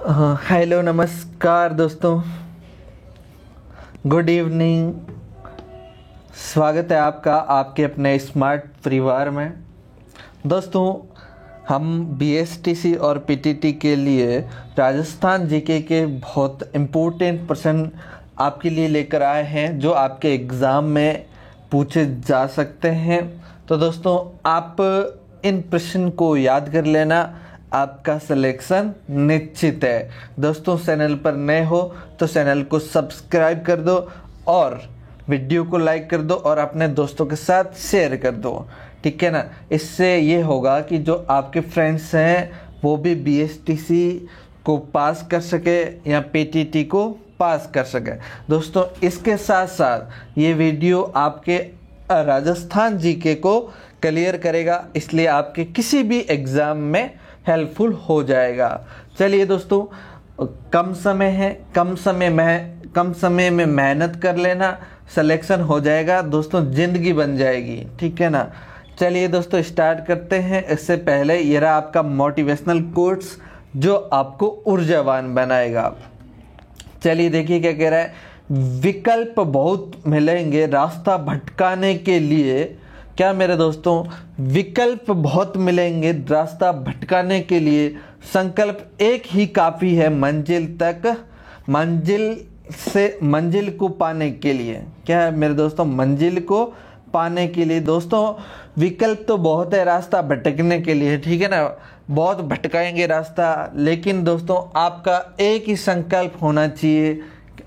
Hello नमस्कार दोस्तों, good evening. स्वागत है आपका आपके अपने स्मार्ट परिवार में। दोस्तों, हम बीएसटीसी और पीटीटी के लिए राजस्थान जीके के बहुत इम्पोर्टेंट प्रश्न आपके लिए लेकर आए हैं जो आपके एग्ज़ाम में पूछे जा सकते हैं। तो दोस्तों, आप इन प्रश्न को याद कर लेना, आपका सिलेक्शन निश्चित है। दोस्तों, चैनल पर नए हो तो चैनल को सब्सक्राइब कर दो और वीडियो को लाइक कर दो और अपने दोस्तों के साथ शेयर कर दो, ठीक है ना। इससे ये होगा कि जो आपके फ्रेंड्स हैं वो भी बीएसटीसी को पास कर सके या पीटीटी को पास कर सके। दोस्तों, इसके साथ साथ ये वीडियो आपके राजस्थान जीके को क्लियर करेगा, इसलिए आपके किसी भी एग्ज़ाम में हेल्पफुल हो जाएगा। चलिए दोस्तों, कम समय है, कम समय में मेहनत कर लेना, सिलेक्शन हो जाएगा दोस्तों, ज़िंदगी बन जाएगी, ठीक है ना। चलिए दोस्तों, स्टार्ट करते हैं। इससे पहले ये रहा आपका मोटिवेशनल कोट्स जो आपको ऊर्जावान बनाएगा। चलिए देखिए क्या कह रहा है। विकल्प बहुत मिलेंगे रास्ता भटकाने के लिए। क्या मेरे दोस्तों, विकल्प बहुत मिलेंगे रास्ता भटकाने के लिए, संकल्प एक ही काफ़ी है मंजिल को पाने के लिए। क्या है मेरे दोस्तों, मंजिल को पाने के लिए। दोस्तों, विकल्प तो बहुत है रास्ता भटकने के लिए, ठीक है ना, बहुत भटकाएंगे रास्ता, लेकिन दोस्तों आपका एक ही संकल्प होना चाहिए,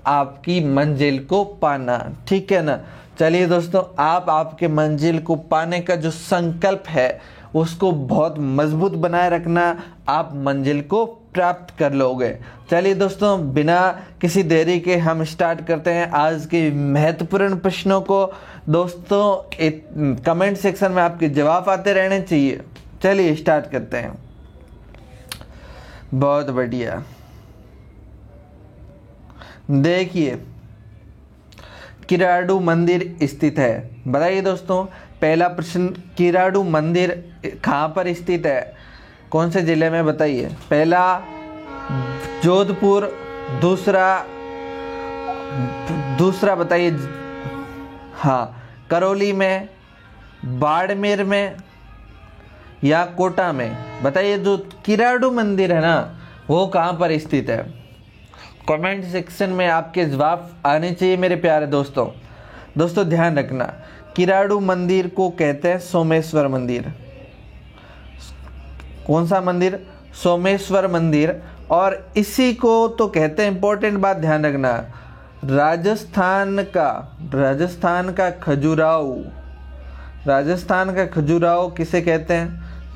आपकी मंजिल को पाना, ठीक है ना। चलिए दोस्तों, आप आपके मंजिल को पाने का जो संकल्प है उसको बहुत मजबूत बनाए रखना, आप मंजिल को प्राप्त कर लोगे। चलिए दोस्तों, बिना किसी देरी के हम स्टार्ट करते हैं आज के महत्वपूर्ण प्रश्नों को। दोस्तों, कमेंट सेक्शन में आपके जवाब आते रहने चाहिए। चलिए स्टार्ट करते हैं। बहुत बढ़िया। देखिए, किराडू मंदिर स्थित है। बताइए दोस्तों, पहला प्रश्न, किराडू मंदिर कहाँ पर स्थित है, कौन से जिले में, बताइए। पहला जोधपुर, दूसरा बताइए, हाँ, करौली में, बाड़मेर में या कोटा में। बताइए, जो किराडू मंदिर है ना वो कहाँ पर स्थित है। कमेंट सेक्शन में आपके जवाब आने चाहिए मेरे प्यारे दोस्तों। दोस्तों ध्यान रखना, किराडू मंदिर को कहते हैं सोमेश्वर मंदिर। कौन सा मंदिर, सोमेश्वर मंदिर। और इसी को तो कहते हैं, इंपॉर्टेंट बात ध्यान रखना, राजस्थान का खजुराहो किसे कहते हैं,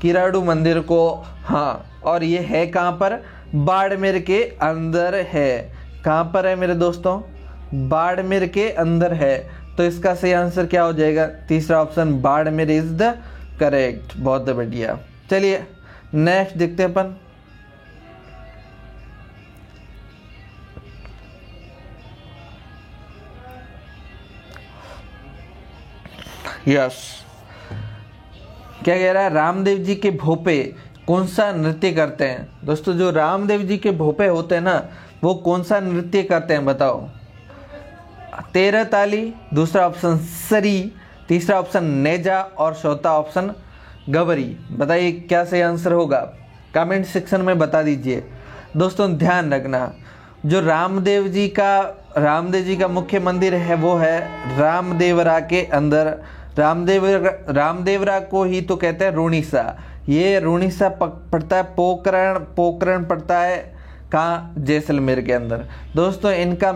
किराडू मंदिर को। हाँ, और ये है कहाँ पर, बाड़मेर के अंदर है। कहाँ पर है मेरे दोस्तों, बाड़मेर के अंदर है। तो इसका सही आंसर क्या हो जाएगा, तीसरा option, Barmer is the correct. बहुत बढ़िया। चलिए नेक्स्ट देखते हैं अपन। यस, क्या कह रहा है, रामदेव जी के भोपे कौन सा नृत्य करते हैं। दोस्तों, जो रामदेव जी के भोपे होते हैं ना वो कौन सा नृत्य करते हैं, बताओ। 13 ताली, दूसरा ऑप्शन सरी, तीसरा ऑप्शन नेजा और चौथा ऑप्शन गवरी। बताइए क्या सही आंसर होगा, कमेंट सेक्शन में बता दीजिए। दोस्तों ध्यान रखना, जो रामदेव जी का मुख्य मंदिर है वो है रामदेवरा के अंदर। रामदेवरा को ही तो कहते हैं रूणीसा। ये रूणीसा पड़ता है पोखरण पड़ता है कहाँ, जैसलमेर के अंदर। दोस्तों, इनका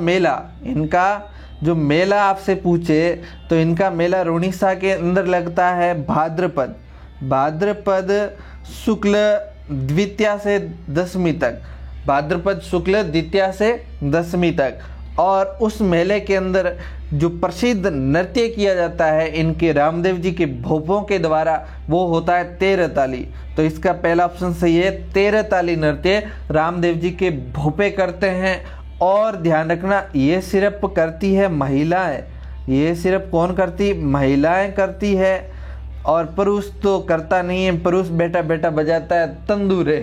जो मेला आपसे पूछे तो इनका मेला रूणीसा के अंदर लगता है भाद्रपद शुक्ल द्वितीया से दशमी तक, भाद्रपद शुक्ल द्वितीया से दशमी तक। और उस मेले के अंदर जो प्रसिद्ध नृत्य किया जाता है इनके रामदेव जी के भोपों के द्वारा वो होता है 13 ताली। तो इसका पहला ऑप्शन सही है, 13 ताली नृत्य रामदेव जी के भोपे करते हैं। और ध्यान रखना, ये सिर्फ करती है महिलाएं, ये सिर्फ कौन करती, महिलाएं करती है। और पुरुष तो करता नहीं है, पुरुष बेटा बजाता है तंदूरे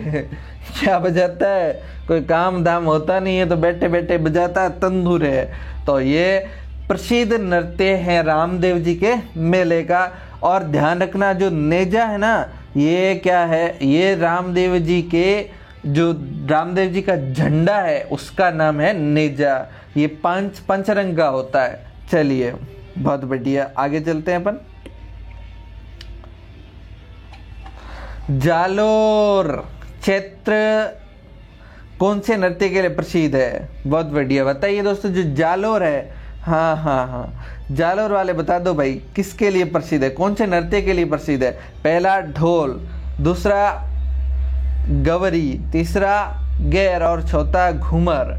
क्या बजाता है? कोई काम धाम होता नहीं है तो बैठे बैठे बजाता है, तंदूर है। तो ये प्रसिद्ध नृत्य है रामदेव जी के मेले का। और ध्यान रखना, जो नेजा है ना, ये क्या है? ये रामदेव जी का झंडा है, उसका नाम है नेजा। ये पंचरंग का होता है। चलिए, बहुत बढ़िया, आगे चलते हैं अपन। जालोर क्षेत्र कौन से नृत्य के लिए प्रसिद्ध है? बहुत बढ़िया, बताइए दोस्तों। जो जालोर है, हाँ, जालोर वाले बता दो भाई, किसके लिए प्रसिद्ध है? कौन से नृत्य के लिए प्रसिद्ध है? पहला ढोल, दूसरा गवरी, तीसरा गैर और चौथा घूमर।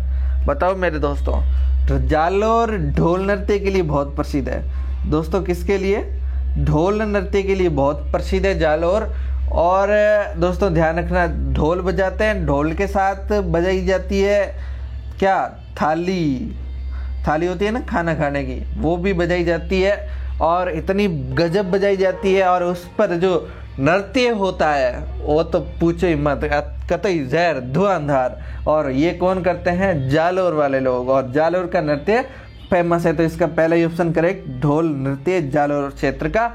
बताओ मेरे दोस्तों। तो जालोर ढोल नृत्य के लिए बहुत प्रसिद्ध है दोस्तों। किसके लिए? ढोल नृत्य के लिए बहुत प्रसिद्ध है जालोर। और दोस्तों ध्यान रखना, ढोल बजाते हैं, ढोल के साथ बजाई जाती है क्या? थाली होती है ना खाना खाने की, वो भी बजाई जाती है। और इतनी गजब बजाई जाती है, और उस पर जो नृत्य होता है वो तो पूछो ही मत, कतई जहर धुआंधार। और ये कौन करते हैं? जालोर वाले लोग। और जालोर का नृत्य फेमस है, तो इसका पहला ही ऑप्शन करेक्ट। ढोल नृत्य जालोर क्षेत्र का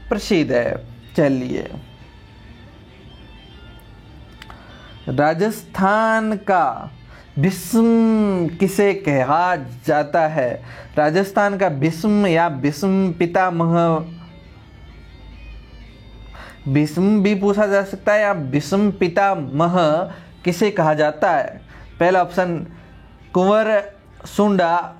प्रसिद्ध है। चलिए, राजस्थान का भीष्म किसे कहा जाता है? राजस्थान का भीष्म या भीष्म पितामह, भीष्म भी पूछा जा सकता है, या भीष्म पितामह किसे कहा जाता है? पहला ऑप्शन कुंवर सुंडा,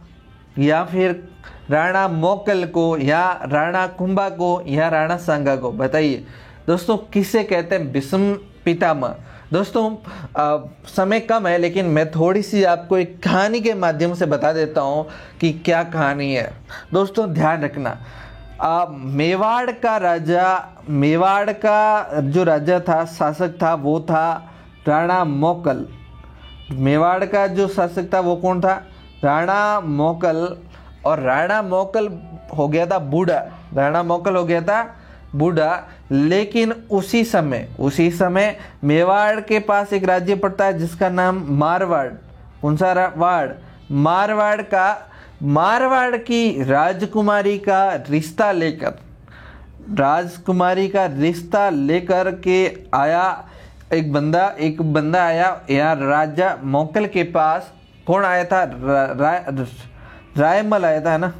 या फिर राणा मोकल को, या राणा कुंभा को, या राणा सांगा को। बताइए दोस्तों, किसे कहते हैं भीष्म पितामह? दोस्तों समय कम है, लेकिन मैं थोड़ी सी आपको एक कहानी के माध्यम से बता देता हूँ कि क्या कहानी है। दोस्तों ध्यान रखना, मेवाड़ का जो राजा था, शासक था, वो था राणा मोकल। मेवाड़ का जो शासक था वो कौन था? राणा मोकल। और राणा मोकल हो गया था बूढ़ा। लेकिन उसी समय मेवाड़ के पास एक राज्य पड़ता है जिसका नाम मारवाड़। कौन सा वाड़? मारवाड़ की राजकुमारी का रिश्ता लेकर के आया एक बंदा आया यहाँ राजा मोकल के पास। कौन आया था? रायमल आया था ना।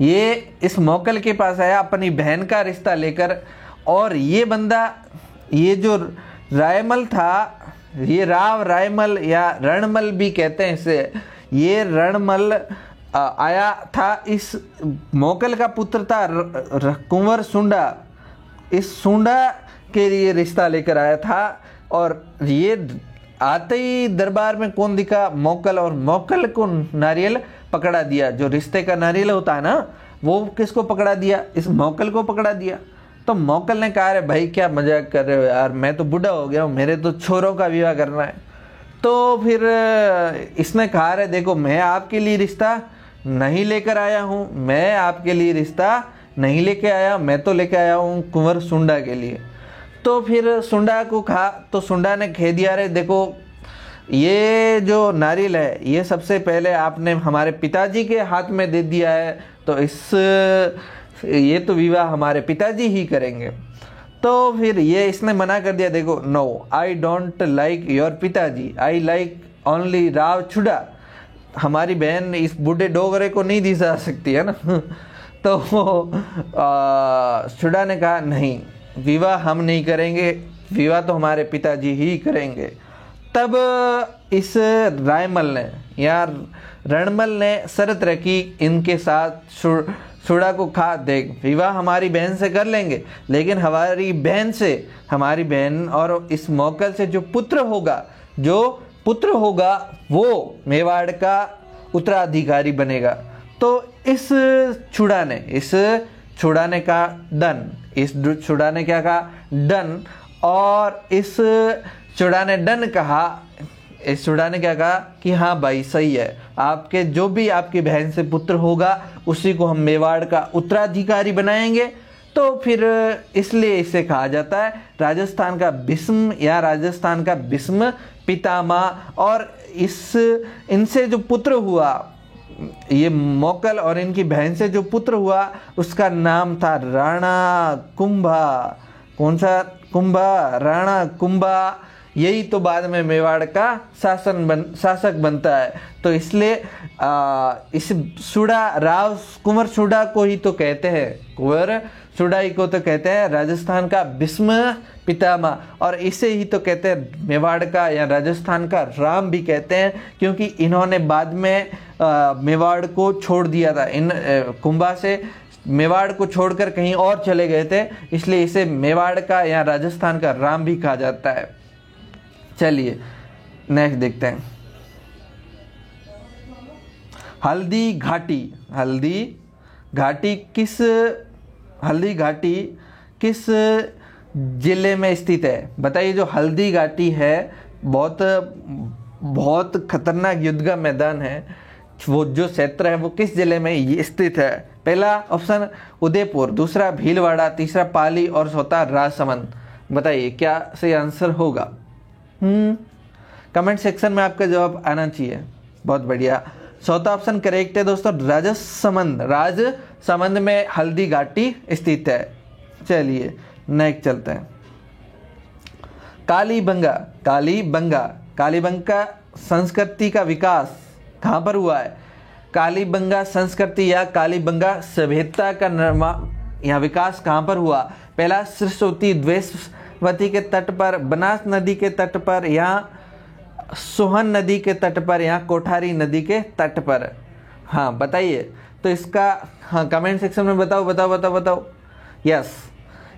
ये इस मोकल के पास आया अपनी बहन का रिश्ता लेकर। और ये जो रायमल था, ये रायमल या रणमल भी कहते हैं इसे। ये रणमल आया था, इस मोकल का पुत्र था कुंवर सुंडा। इस सुंडा के लिए रिश्ता लेकर आया था। और ये आते ही दरबार में कौन दिखा? मोकल। और मोकल को नारियल पकड़ा दिया। जो रिश्ते का नारियल होता है ना, वो किसको पकड़ा दिया? इस मोकल को पकड़ा दिया। तो मोकल ने कहा, अरे भाई क्या मजाक कर रहे हो यार, मैं तो बूढ़ा हो गया हूँ, मेरे तो छोरों का विवाह करना है। तो फिर इसने कहा, अरे देखो, मैं आपके लिए रिश्ता नहीं लेकर आया हूँ, मैं तो लेके आया हूँ कुंवर सुंडा के लिए। तो फिर सुंडा को कहा, तो सुंडा ने कह दिया, अरे देखो, ये जो नारियल है ये सबसे पहले आपने हमारे पिताजी के हाथ में दे दिया है, तो ये तो विवाह हमारे पिताजी ही करेंगे। तो फिर इसने मना कर दिया, देखो, no, I don't like your pitaji, I like only Rao छुड़ा। हमारी बहन इस बूढ़े डोगरे को नहीं दी जा सकती है ना। तो छुड़ा ने कहा, नहीं, विवाह हम नहीं करेंगे, विवाह तो हमारे पिताजी ही करेंगे। तब इस रायमल ने या रणमल ने शर्त रखी इनके साथ, छुड़ा को खा, देख, विवाह हमारी बहन से कर लेंगे, लेकिन हमारी बहन और इस मोकल से जो पुत्र होगा वो मेवाड़ का उत्तराधिकारी बनेगा। तो इस छुड़ा ने कहा डन। और इस छुड़ा ने क्या कहा कि हाँ भाई सही है, आपके जो भी आपकी बहन से पुत्र होगा उसी को हम मेवाड़ का उत्तराधिकारी बनाएंगे। तो फिर इसलिए इसे कहा जाता है राजस्थान का भीष्म या राजस्थान का भीष्म पितामह। और इनसे जो पुत्र हुआ, ये मोकल और इनकी बहन से जो पुत्र हुआ उसका नाम था राणा कुंभा। कौन सा कुंभा? राणा कुंभा। यही तो बाद में मेवाड़ का शासक बनता है। तो इसलिए इस सुडा राव कुंवर सुडा को ही तो कहते हैं, कुंवर सुडाई को तो कहते हैं राजस्थान का भीष्म पितामह। और इसे ही तो कहते हैं मेवाड़ का या राजस्थान का राम भी कहते हैं, क्योंकि इन्होंने बाद में मेवाड़ को छोड़ दिया था। इन कुंभा से मेवाड़ को छोड़कर कहीं और चले गए थे, इसलिए इसे मेवाड़ का या राजस्थान का राम भी कहा जाता है। चलिए नेक्स्ट देखते हैं। हल्दी घाटी। हल्दी घाटी किस जिले में स्थित है? बताइए। जो हल्दी घाटी है बहुत खतरनाक युद्ध का मैदान है, वो जो क्षेत्र है वो किस जिले में स्थित है? पहला ऑप्शन उदयपुर, दूसरा भीलवाड़ा, तीसरा पाली और चौथा राजसमंद। बताइए क्या सही आंसर होगा? कमेंट सेक्शन में आपका जवाब आना चाहिए। बहुत बढ़िया, चौथा ऑप्शन करेक्ट है दोस्तों, राजसमंद में हल्दी घाटी स्थित है। चलिए नेक्स्ट चलते हैं। कालीबंगा संस्कृति का विकास कहाँ पर हुआ है? कालीबंगा संस्कृति या कालीबंगा सभ्यता का यहाँ विकास कहाँ पर हुआ? पहला सरस्वती द्वेषवती के तट पर, बनास नदी के तट पर, या सोहन नदी के तट पर, या कोठारी नदी के तट पर। हाँ बताइए। तो इसका कमेंट सेक्शन में बताओ। यस,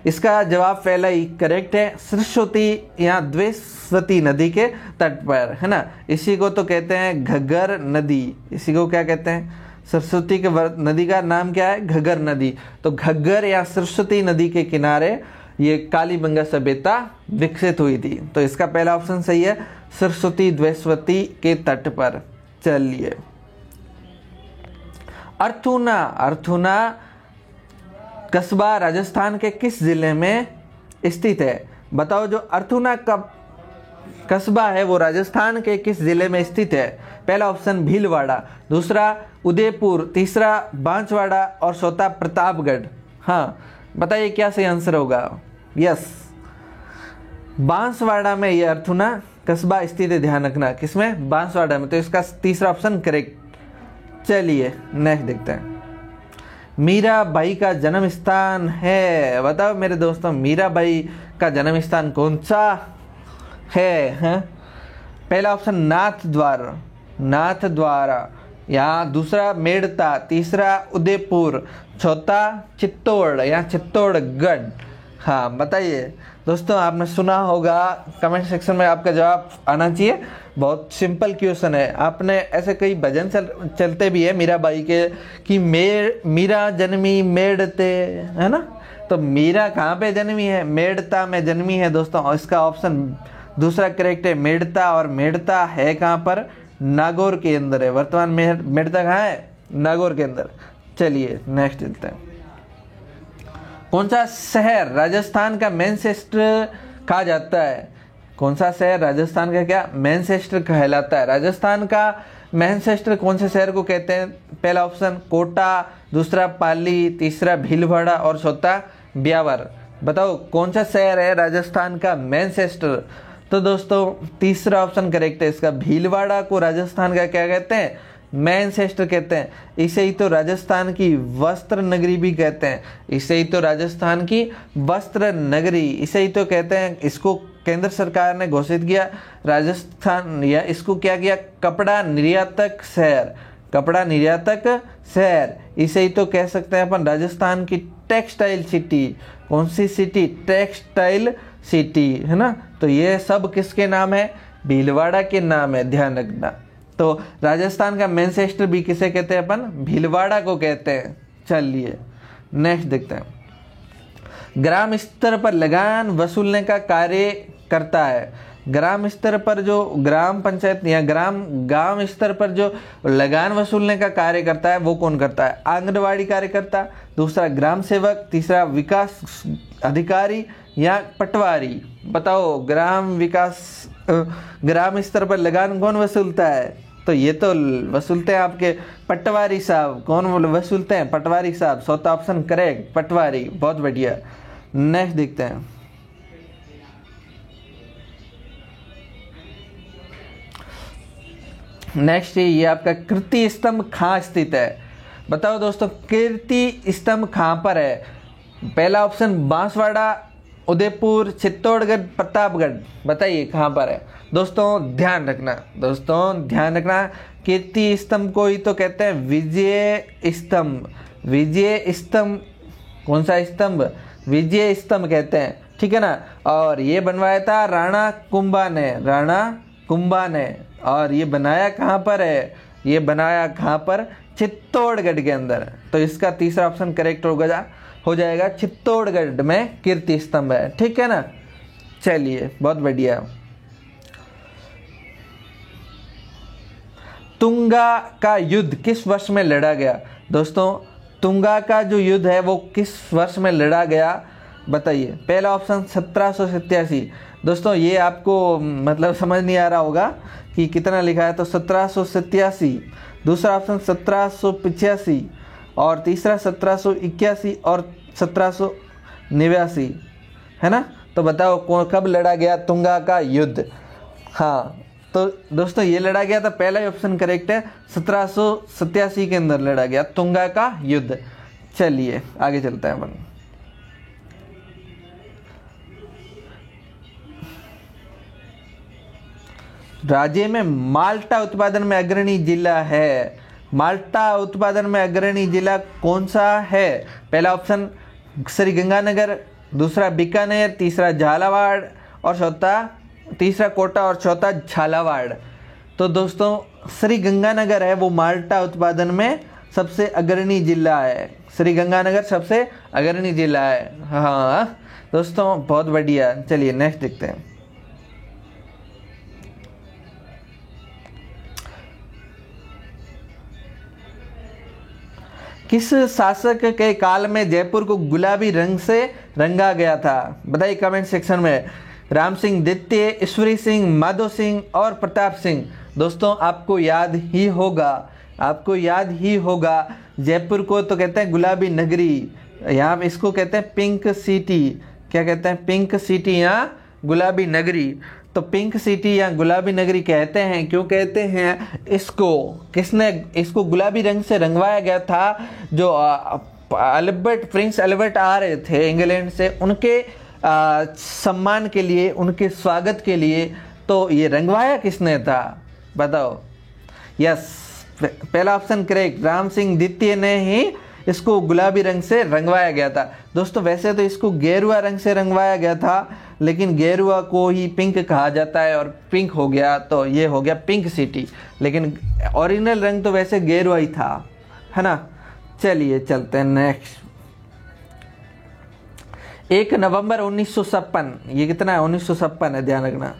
इसका जवाब पहला ही करेक्ट है, सरस्वती या द्वेषवती नदी के तट पर, है ना। इसी को तो कहते हैं घग्गर नदी। इसी को क्या कहते हैं? सरस्वती के नदी का नाम क्या है? घग्गर नदी। तो घग्गर या सरस्वती नदी के किनारे ये कालीबंगा सभ्यता विकसित हुई थी। तो इसका पहला ऑप्शन सही है, सरस्वती द्वेषवती के तट पर। चलिए, अर्थुना कस्बा राजस्थान के किस जिले में स्थित है? बताओ। जो अर्थुना का कस्बा है वो राजस्थान के किस जिले में स्थित है? पहला ऑप्शन भीलवाड़ा, दूसरा उदयपुर, तीसरा बांसवाड़ा और चौथा प्रतापगढ़। हाँ बताइए क्या सही आंसर होगा? यस, बांसवाड़ा में यह अर्थुना कस्बा स्थित है। ध्यान रखना, किसमें? बांसवाड़ा में। तो इसका तीसरा ऑप्शन करेक्ट। चलिए नेक्स्ट देखते हैं। मीराबाई का जन्म स्थान है। बताओ मेरे दोस्तों, मीराबाई का जन्म स्थान कौन सा है? पहला ऑप्शन नाथ द्वारा, या दूसरा मेड़ता, तीसरा उदयपुर, चौथा चित्तौड़ या चित्तौड़गढ़। हाँ बताइए दोस्तों, आपने सुना होगा, कमेंट सेक्शन में आपका जवाब आना चाहिए। बहुत सिंपल क्वेश्चन है। आपने ऐसे कई भजन चलते भी है मीराबाई के कि मीरा जन्मी मेड़ते, है ना। तो मीरा कहाँ पे जन्मी है? मेड़ता में जन्मी है दोस्तों। और इसका ऑप्शन दूसरा करेक्ट है, मेड़ता। और मेड़ता है कहाँ पर? नागौर के अंदर है। वर्तमान में मेड़ता कहाँ है? नागौर के अंदर। चलिए नेक्स्ट चलते हैं। कौन सा शहर राजस्थान का मैनचेस्टर कहा जाता है? कौन सा शहर राजस्थान का क्या मैनचेस्टर कहलाता है? राजस्थान का मैनचेस्टर कौन से शहर को कहते हैं? पहला ऑप्शन कोटा, दूसरा पाली, तीसरा भीलवाड़ा और चौथा ब्यावर। बताओ कौन सा शहर है राजस्थान का मैनचेस्टर? तो दोस्तों तीसरा ऑप्शन करेक्ट है। इसका भीलवाड़ा को राजस्थान का क्या कहते हैं? मैनचेस्टर कहते हैं। इसे ही तो राजस्थान की वस्त्र नगरी भी कहते हैं। इसे ही तो राजस्थान की वस्त्र नगरी, इसे ही तो कहते हैं। इसको केंद्र सरकार ने घोषित किया राजस्थान, या इसको क्या किया? कपड़ा निर्यातक शहर। इसे ही तो कह सकते हैं अपन राजस्थान की टेक्सटाइल सिटी। कौन सी सिटी? टेक्सटाइल सिटी, है ना। तो ये सब किसके नाम है? भीलवाड़ा के नाम है, ध्यान रखना। तो राजस्थान का मैनचेस्टर भी किसे कहते हैं अपन? भीलवाड़ा को कहते हैं। चलिए नेक्स्ट देखते हैं। ग्राम स्तर पर लगान वसूलने का कार्य करता है। ग्राम स्तर पर जो ग्राम पंचायत या गांव स्तर पर जो लगान वसूलने का कार्य करता है वो कौन करता है? आंगनवाड़ी कार्यकर्ता, दूसरा ग्राम सेवक, तीसरा विकास अधिकारी या पटवारी। बताओ ग्राम स्तर पर लगान कौन वसूलता है? तो ये तो वसूलते हैं आपके पटवारी साहब। कौन वसूलते हैं? पटवारी साहब। चौथा ऑप्शन करेक्ट, पटवारी। बहुत बढ़िया। नेक्स्ट देखते हैं। नेक्स्ट ये आपका कीर्ति स्तंभ कहाँ स्थित है? बताओ दोस्तों, कीर्ति स्तंभ कहाँ पर है? पहला ऑप्शन बांसवाड़ा, उदयपुर, चित्तौड़गढ़, प्रतापगढ़। बताइए कहाँ पर है? दोस्तों ध्यान रखना, कीर्ति स्तंभ को ही तो कहते हैं विजय स्तंभ। विजय स्तंभ, कौन सा स्तंभ? विजय स्तंभ कहते हैं, ठीक है ना। और ये बनवाया था राणा कुंभा ने। और ये बनाया कहाँ पर है? ये बनाया कहाँ पर? चित्तौड़गढ़ के अंदर। तो इसका तीसरा ऑप्शन करेक्ट हो जाएगा, चित्तौड़गढ़ में कीर्ति स्तंभ है, ठीक है ना। चलिए बहुत बढ़िया। तुंगा का युद्ध किस वर्ष में लड़ा गया? दोस्तों तुंगा का जो युद्ध है वो किस वर्ष में लड़ा गया? बताइए। पहला ऑप्शन 1787। दोस्तों ये आपको मतलब समझ नहीं आ रहा होगा कि कितना लिखा है, तो 1787। दूसरा ऑप्शन 1785 और तीसरा 1781 और 1789 है ना। तो बताओ कब लड़ा गया तुंगा का युद्ध? हाँ तो दोस्तों ये लड़ा गया था, पहला ही ऑप्शन करेक्ट है, 1787 के अंदर लड़ा गया तुंगा का युद्ध। चलिए आगे चलते हैं अपन। राज्य में माल्टा उत्पादन में अग्रणी जिला है। माल्टा उत्पादन में अग्रणी जिला कौन सा है? पहला ऑप्शन श्रीगंगानगर, दूसरा बीकानेर, तीसरा झालावाड़ और तीसरा कोटा और चौथा झालावाड़। तो दोस्तों श्रीगंगानगर है वो माल्टा उत्पादन में सबसे अग्रणी जिला है। श्रीगंगानगर सबसे अग्रणी जिला है। हाँ दोस्तों बहुत बढ़िया। चलिए नेक्स्ट देखते हैं। किस शासक के काल में जयपुर को गुलाबी रंग से रंगा गया था? बताइए कमेंट सेक्शन में। राम सिंह द्वितीय, ईश्वरी सिंह, माधो सिंह और प्रताप सिंह। दोस्तों आपको याद ही होगा जयपुर को तो कहते हैं गुलाबी नगरी, यहाँ इसको कहते हैं पिंक सिटी। क्या कहते हैं? पिंक सिटी या गुलाबी नगरी। तो पिंक सिटी या गुलाबी नगरी कहते हैं, क्यों कहते हैं इसको? किसने इसको गुलाबी रंग से रंगवाया गया था? जो प्रिंस एल्बर्ट आ रहे थे इंग्लैंड से, उनके सम्मान के लिए, उनके स्वागत के लिए। तो ये रंगवाया किसने था? बताओ। यस, पहला ऑप्शन करेक्ट, राम सिंह द्वितीय ने ही इसको गुलाबी रंग से रंगवाया गया था। दोस्तों वैसे तो इसको गेरुआ रंग से रंगवाया गया था, लेकिन गेरुआ को ही पिंक कहा जाता है और पिंक हो गया, तो ये हो गया पिंक सिटी। लेकिन ओरिजिनल रंग तो वैसे गेरुआ ही था, है ना। चलिए चलते हैं नेक्स्ट। 1 नवंबर 1956, ये कितना है? 1956 है, ध्यान रखना।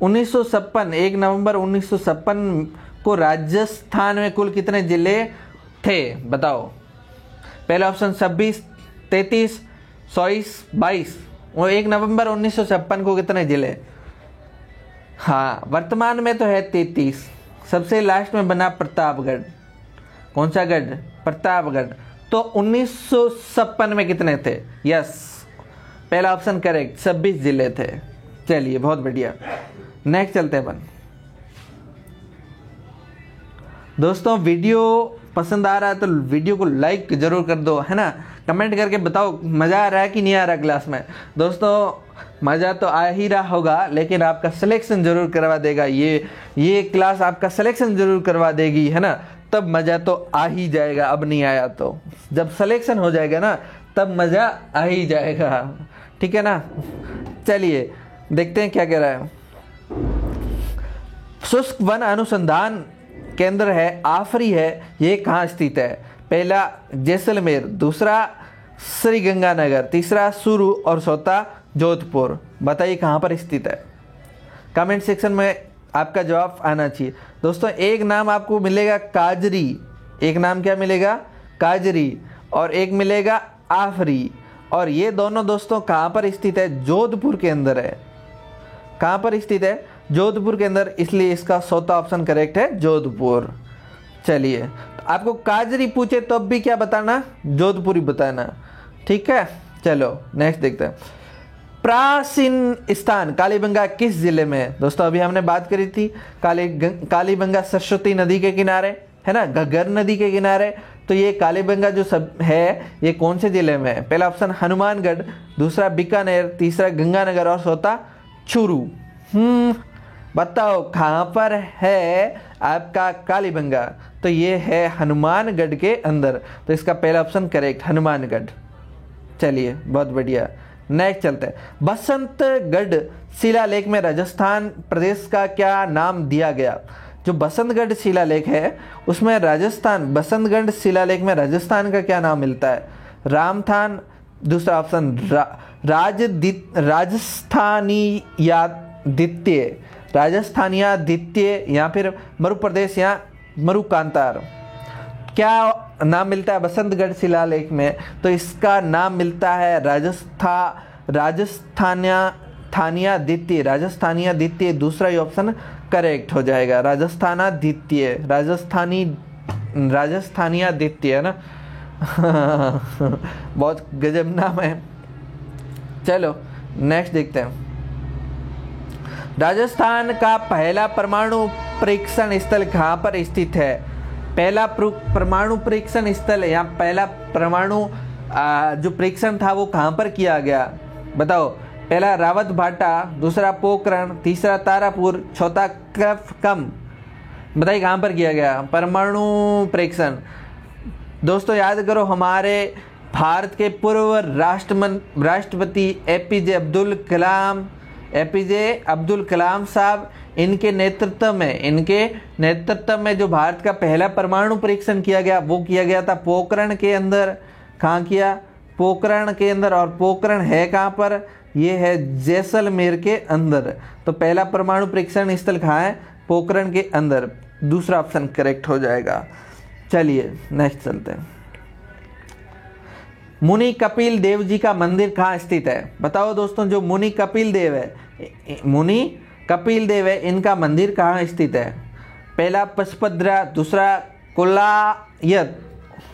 1956, 1 नवंबर 1956 को राजस्थान में कुल कितने जिले थे? बताओ। पहला ऑप्शन 26, 33, 24, 22। और 1 नवंबर 1956 को कितने जिले? हाँ वर्तमान में तो है 33। सबसे लास्ट में बना प्रतापगढ़। कौन सा गढ़? प्रतापगढ़। तो 1956 में कितने थे? यस, पहला ऑप्शन करेक्ट, 26 जिले थे। चलिए बहुत बढ़िया। नेक्स्ट चलते हैं अपन। दोस्तों वीडियो पसंद आ रहा है तो वीडियो को लाइक जरूर कर दो, है ना। कमेंट करके बताओ मज़ा आ रहा है कि नहीं आ रहा क्लास में। दोस्तों मज़ा तो आ ही रहा होगा, लेकिन आपका सिलेक्शन जरूर करवा देगा ये क्लास, आपका सिलेक्शन जरूर करवा देगी, है ना। तब मज़ा तो आ ही जाएगा। अब नहीं आया तो जब सिलेक्शन हो जाएगा ना, तब मज़ा आ ही जाएगा, ठीक है ना। चलिए देखते हैं क्या कह रहा है। शुष्क वन अनुसंधान केंद्र है आफरी है, ये कहाँ स्थित है? पहला जैसलमेर, दूसरा श्रीगंगानगर, तीसरा चूरू और चौथा जोधपुर। बताइए कहाँ पर स्थित है? कमेंट सेक्शन में आपका जवाब आना चाहिए। दोस्तों एक नाम आपको मिलेगा काजरी, एक नाम क्या मिलेगा? काजरी, और एक मिलेगा आफरी। और ये दोनों दोस्तों कहाँ पर स्थित है? जोधपुर के अंदर है। कहाँ पर स्थित है? जोधपुर के अंदर, इसलिए इसका चौथा ऑप्शन करेक्ट है, जोधपुर। चलिए, तो आपको काजरी पूछे तो भी क्या बताना? जोधपुर ही बताना, ठीक है। चलो नेक्स्ट देखते हैं। प्राचीन स्थान कालीबंगा किस जिले में है? दोस्तों अभी हमने बात करी थी कालीबंगा सरस्वती नदी के किनारे है ना, घग्गर नदी के किनारे। तो ये कालीबंगा जो सब है ये कौन से जिले में है? पहला ऑप्शन हनुमानगढ़, दूसरा बीकानेर, तीसरा गंगानगर और चौथा चूरू। बताओ कहाँ पर है आपका कालीबंगा? तो ये है हनुमानगढ़ के अंदर, तो इसका पहला ऑप्शन करेक्ट, हनुमानगढ़। चलिए बहुत बढ़िया, नेक्स्ट चलते हैं। बसंतगढ़ शिलालेख में राजस्थान प्रदेश का क्या नाम दिया गया? जो बसंतगढ़ शिलालेख है उसमें राजस्थान, बसंतगढ़ शिलालेख में राजस्थान का क्या नाम मिलता है? रामथान, दूसरा ऑप्शन राजस्थानिया द्वितीय, या फिर मरु प्रदेश या मरुकांतार। क्या नाम मिलता है बसंतगढ़ शिलालेख में? तो इसका नाम मिलता है राजस्थानिया द्वितीय। दूसरा ही ऑप्शन करेक्ट हो जाएगा, राजस्थानिया द्वितीय है ना। बहुत गजब नाम है। चलो नेक्स्ट देखते हैं। राजस्थान का पहला परमाणु परीक्षण स्थल कहाँ पर स्थित है? पहला परमाणु परीक्षण स्थल या पहला परमाणु जो परीक्षण था वो कहाँ पर किया गया? बताओ। पहला रावत भाटा, दूसरा पोखरण, तीसरा तारापुर, चौथा कम। बताइए कहाँ पर किया गया परमाणु परीक्षण? दोस्तों याद करो, हमारे भारत के पूर्व राष्ट्रपति एपीजे अब्दुल कलाम साहब, इनके नेतृत्व में जो भारत का पहला परमाणु परीक्षण किया गया वो किया गया था पोखरण के अंदर। कहाँ किया? पोखरण के अंदर। और पोखरण है कहाँ पर? ये है जैसलमेर के अंदर। तो पहला परमाणु परीक्षण स्थल कहाँ है? पोखरण के अंदर। दूसरा ऑप्शन करेक्ट हो जाएगा। चलिए नेक्स्ट चलते हैं। मुनि कपिल देव जी का मंदिर कहाँ स्थित है? बताओ दोस्तों, जो मुनि कपिल देव है इनका मंदिर कहाँ स्थित है? पहला पचपद्रा, दूसरा कोलायत,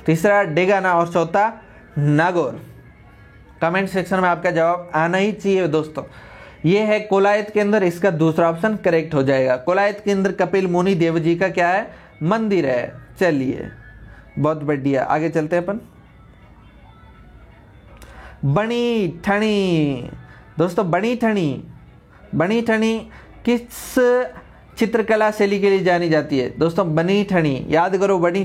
तीसरा डेगाना और चौथा नागौर। कमेंट सेक्शन में आपका जवाब आना ही चाहिए दोस्तों। ये है कोलायत के अंदर, इसका दूसरा ऑप्शन करेक्ट हो जाएगा। कोलायत के अंदर कपिल मुनि देव जी का क्या है? मंदिर है। चलिए बहुत बढ़िया, आगे चलते हैं अपन। बनी ठनी। दोस्तों बनी ठनी किस चित्रकला शैली के लिए जानी जाती है? दोस्तों बनी ठनी, याद करो बनी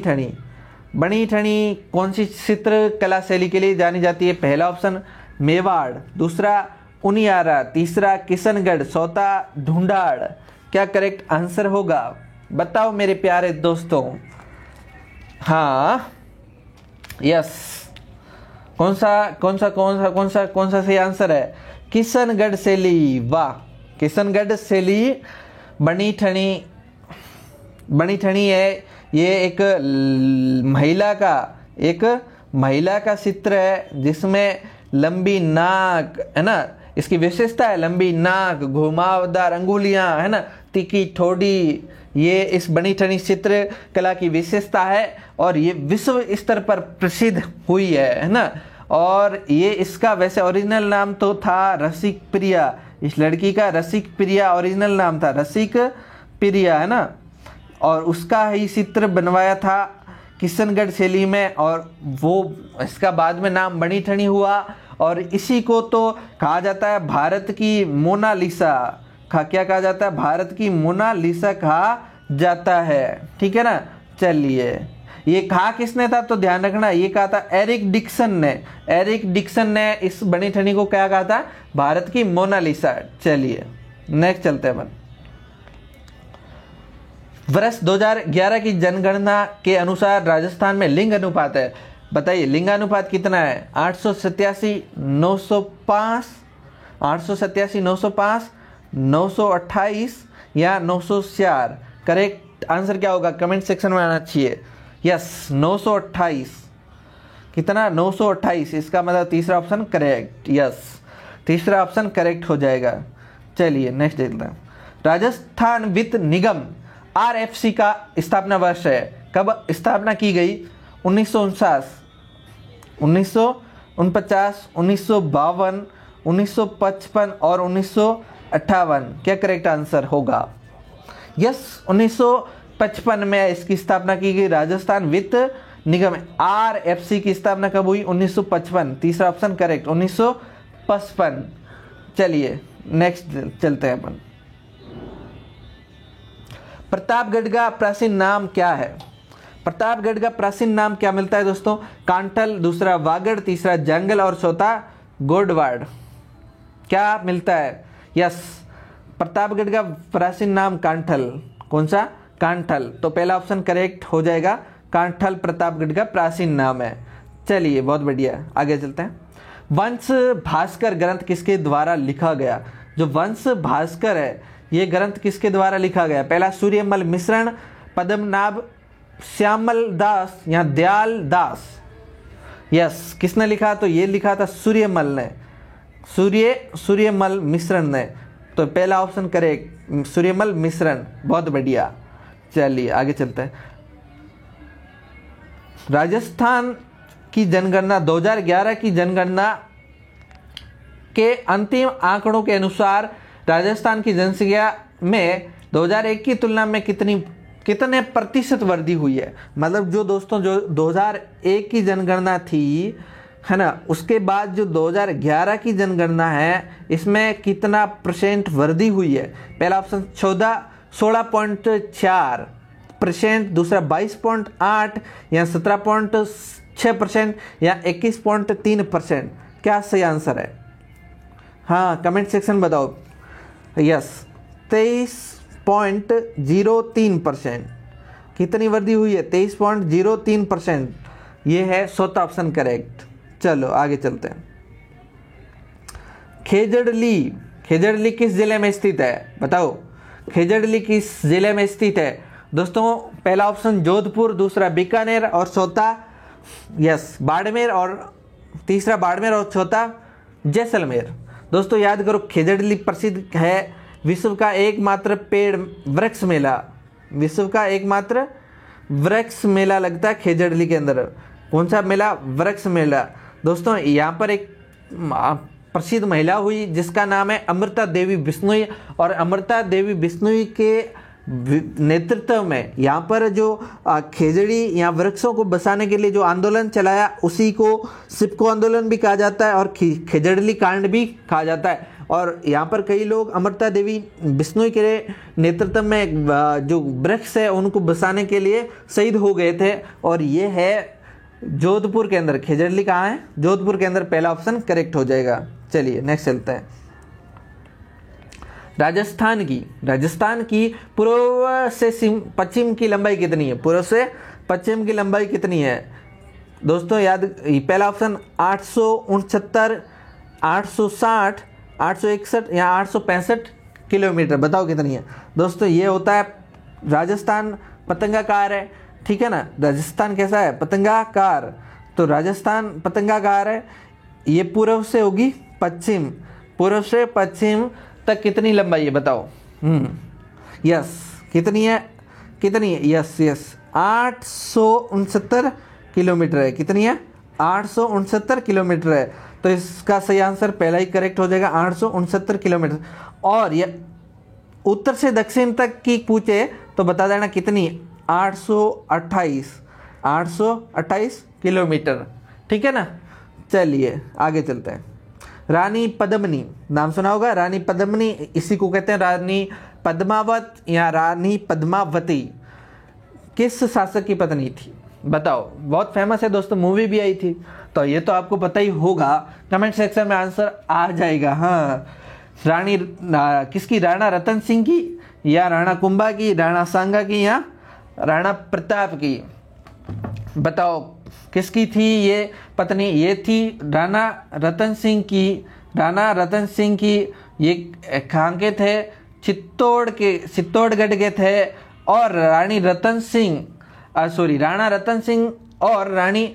ठनी कौन सी चित्रकला शैली के लिए जानी जाती है? पहला ऑप्शन मेवाड़, दूसरा उनियारा, तीसरा किशनगढ़, चौथा ढूंढाड़। क्या करेक्ट आंसर होगा? बताओ मेरे प्यारे दोस्तों। हाँ, यस, कौन सा सही आंसर है? किशनगढ़ शैली। वाह, किशनगढ़ शैली बनी ठनी है। ये एक महिला का चित्र है जिसमें लंबी नाक है ना, इसकी विशेषता है लंबी नाक, घुमावदार अंगुलियां है ना, तीखी ठोड़ी। ये इस बनी ठनी चित्रकला की विशेषता है और ये विश्व स्तर पर प्रसिद्ध हुई है ना। और ये इसका वैसे ओरिजिनल नाम तो था रसिक प्रिया। इस लड़की का रसिक प्रिया ओरिजिनल नाम था, रसिक प्रिया है ना। और उसका ही चित्र बनवाया था किशनगढ़ शैली में, और वो इसका बाद में नाम बनी ठनी हुआ। और इसी को तो कहा जाता है भारत की मोनालिसा। क्या कहा जाता है? भारत की मोनालिसा कहा जाता है, ठीक है ना। चलिए, ये कहा किसने था तो ध्यान रखना, ये कहा था एरिक डिक्सन ने इस बनी ठनी को क्या कहा था? भारत की मोनालिसा। चलिए नेक्स्ट चलते हैं अपन। वर्ष 2011 की जनगणना के अनुसार राजस्थान में लिंग अनुपात है। बताइए लिंगानुपात कितना है? 887 905, 928 या 904? करेक्ट आंसर क्या होगा कमेंट सेक्शन में आना चाहिए। यस 928। कितना 928, इसका मतलब तीसरा ऑप्शन करेक्ट। यस तीसरा ऑप्शन करेक्ट हो जाएगा। चलिए नेक्स्ट देखते हैं। राजस्थान वित्त निगम RFC का स्थापना वर्ष है, कब स्थापना की गई? 1949, 1949, 1952, 1955 और 1958। क्या करेक्ट आंसर होगा? यस 1955 में इसकी स्थापना की गई। राजस्थान वित्त निगम RFC की स्थापना कब हुई? 1955। तीसरा ऑप्शन करेक्ट 1955। चलिए नेक्स्ट चलते हैं अपन। प्रतापगढ़ का प्राचीन नाम क्या है? प्रतापगढ़ का प्राचीन नाम क्या मिलता है दोस्तों? कांठल, दूसरा वागड़, तीसरा जंगल और चौथा गोडवाड़। क्या मिलता है? यस प्रतापगढ़ का प्राचीन नाम कांठल। कौन सा? कांठल। तो पहला ऑप्शन करेक्ट हो जाएगा, कांठल प्रतापगढ़ का प्राचीन नाम है। चलिए बहुत बढ़िया, आगे चलते हैं। वंश भास्कर ग्रंथ किसके द्वारा लिखा गया? जो वंश भास्कर है ये ग्रंथ किसके द्वारा लिखा गया? पहला सूर्यमल मिश्रण, पद्मनाभ, श्यामल दास या दयाल दास। यस किसने लिखा? तो ये लिखा था सूर्यमल ने, सूर्यमल मिश्रण ने। तो पहला ऑप्शन करेक्ट सूर्यमल मिश्रण। बहुत बढ़िया। चलिए आगे चलते हैं। राजस्थान की जनगणना 2011 की जनगणना के अंतिम आंकड़ों के अनुसार राजस्थान की जनसंख्या में 2001 की तुलना में कितने प्रतिशत वृद्धि हुई है? मतलब जो दोस्तों जो 2001 की जनगणना थी है ना, उसके बाद जो 2011 की जनगणना है इसमें कितना परसेंट वृद्धि हुई है? पहला ऑप्शन 16.4%, दूसरा 22.8 या 17.6% या 21.3%। क्या सही आंसर है? हाँ कमेंट सेक्शन बताओ। यस 23.03%। कितनी वृद्धि हुई है? 23.03%। ये है चौथा ऑप्शन करेक्ट। चलो आगे चलते हैं। खेजड़ली किस जिले में स्थित है? बताओ खेजड़ली किस जिले में स्थित है? दोस्तों पहला ऑप्शन जोधपुर, दूसरा बीकानेर और चौथा यस बाड़मेर और तीसरा बाड़मेर और चौथा जैसलमेर। दोस्तों याद करो खेजड़ली प्रसिद्ध है विश्व का एकमात्र पेड़ वृक्ष मेला। विश्व का एकमात्र वृक्ष मेला लगता है खेजड़ली के अंदर। कौन सा मेला? वृक्ष मेला। दोस्तों यहाँ पर एक प्रसिद्ध महिला हुई जिसका नाम है अमृता देवी बिश्नोई, और अमृता देवी बिश्नोई के नेतृत्व में यहाँ पर जो खेजड़ी या वृक्षों को बसाने के लिए जो आंदोलन चलाया उसी को सिपको आंदोलन भी कहा जाता है और खेजड़ली कांड भी कहा जाता है। और यहाँ पर कई लोग अमृता देवी बिश्नोई के नेतृत्व में जो वृक्ष है उनको बसाने के लिए शहीद हो गए थे। और ये है जोधपुर के अंदर। खेजड़ली कहाँ है? जोधपुर के अंदर। पहला ऑप्शन करेक्ट हो जाएगा। चलिए नेक्स्ट चलते हैं। राजस्थान की पूर्व से पश्चिम की लंबाई कितनी है? पूर्व से पश्चिम की लंबाई कितनी है दोस्तों? याद पहला ऑप्शन 869, 860, 861 या 865 किलोमीटर। बताओ कितनी है? दोस्तों ये होता है राजस्थान पतंगाकार है, ठीक है ना। राजस्थान कैसा है? पतंगाकार। तो राजस्थान पतंगाकार है। ये पूर्व से होगी पश्चिम, पूर्व से पश्चिम तक कितनी लंबाई है बताओ? यस कितनी है? यस 869 किलोमीटर है। कितनी है? 869 किलोमीटर है। तो इसका सही आंसर पहला ही करेक्ट हो जाएगा, 869 किलोमीटर। और ये उत्तर से दक्षिण तक की पूछे तो बता देना कितनी? 828 किलोमीटर, ठीक है ना। चलिए आगे चलते हैं। रानी पद्मिनी नाम सुना होगा। रानी पद्मिनी इसी को कहते हैं रानी पद्मावत या रानी पद्मावती। किस शासक की पत्नी थी? बताओ। बहुत फेमस है दोस्तों, मूवी भी आई थी, तो ये तो आपको पता ही होगा। कमेंट सेक्शन में आंसर आ जाएगा। हाँ रानी किसकी? राणा रतन सिंह की या राणा कुंभा की, राणा सांगा की या राणा प्रताप की? बताओ किसकी थी ये पत्नी? ये थी राणा रतन सिंह की। राणा रतन सिंह की ये कहाँ के थे? चित्तौड़गढ़ के थे। और राणा रतन सिंह और रानी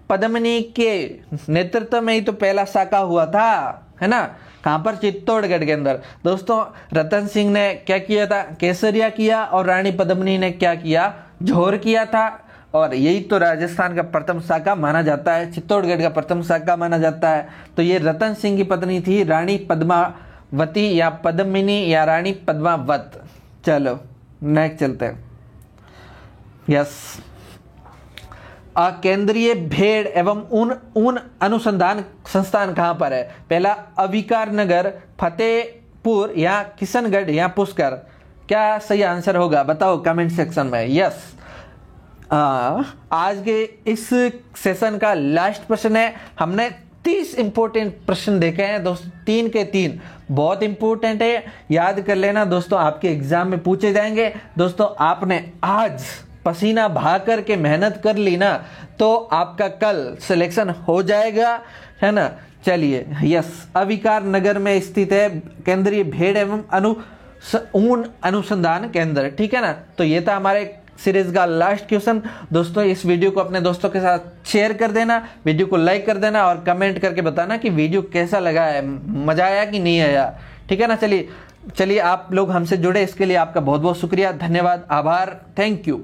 पद्मिनी के नेतृत्व में ही तो पहला साका हुआ था, है ना? कहाँ पर? चित्तौड़गढ़ के अंदर। दोस्तों रतन सिंह ने क्या किया था? केसरिया किया। और रानी पद्मिनी ने क्या किया? जौहर किया था। और यही तो राजस्थान का प्रथम साका माना जाता है, चित्तौड़गढ़ का प्रथम साका माना जाता है। तो ये रतन सिंह की पत्नी थी रानी पद्मावती या पद्मिनी या रानी पद्मावत। चलो नेक्स्ट चलते हैं। यस, केंद्रीय भेड़ एवं ऊन अनुसंधान संस्थान कहाँ पर है? पहला अविकार नगर, फतेहपुर या किशनगढ़ या पुष्कर। क्या सही आंसर होगा? बताओ कमेंट सेक्शन में। यस, आज के इस सेशन का लास्ट प्रश्न है। हमने 30 इंपॉर्टेंट प्रश्न देखे हैं दोस्तों, 3 के 3 बहुत इंपॉर्टेंट है, याद कर लेना दोस्तों, आपके एग्जाम में पूछे जाएंगे। दोस्तों आपने आज पसीना बहा करके मेहनत कर ली ना, तो आपका कल सिलेक्शन हो जाएगा, है ना? चलिए, यस, अविकार नगर में स्थित है केंद्रीय भेड़ एवं ऊन अनुसंधान केंद्र, ठीक है ना? तो ये था हमारे सीरीज का लास्ट क्वेश्चन। दोस्तों इस वीडियो को अपने दोस्तों के साथ शेयर कर देना, वीडियो को लाइक कर देना और कमेंट करके बताना कि वीडियो कैसा लगा है, मजा आया कि नहीं आया, ठीक है ना? चलिए आप लोग हमसे जुड़े, इसके लिए आपका बहुत बहुत शुक्रिया, धन्यवाद, आभार, थैंक यू।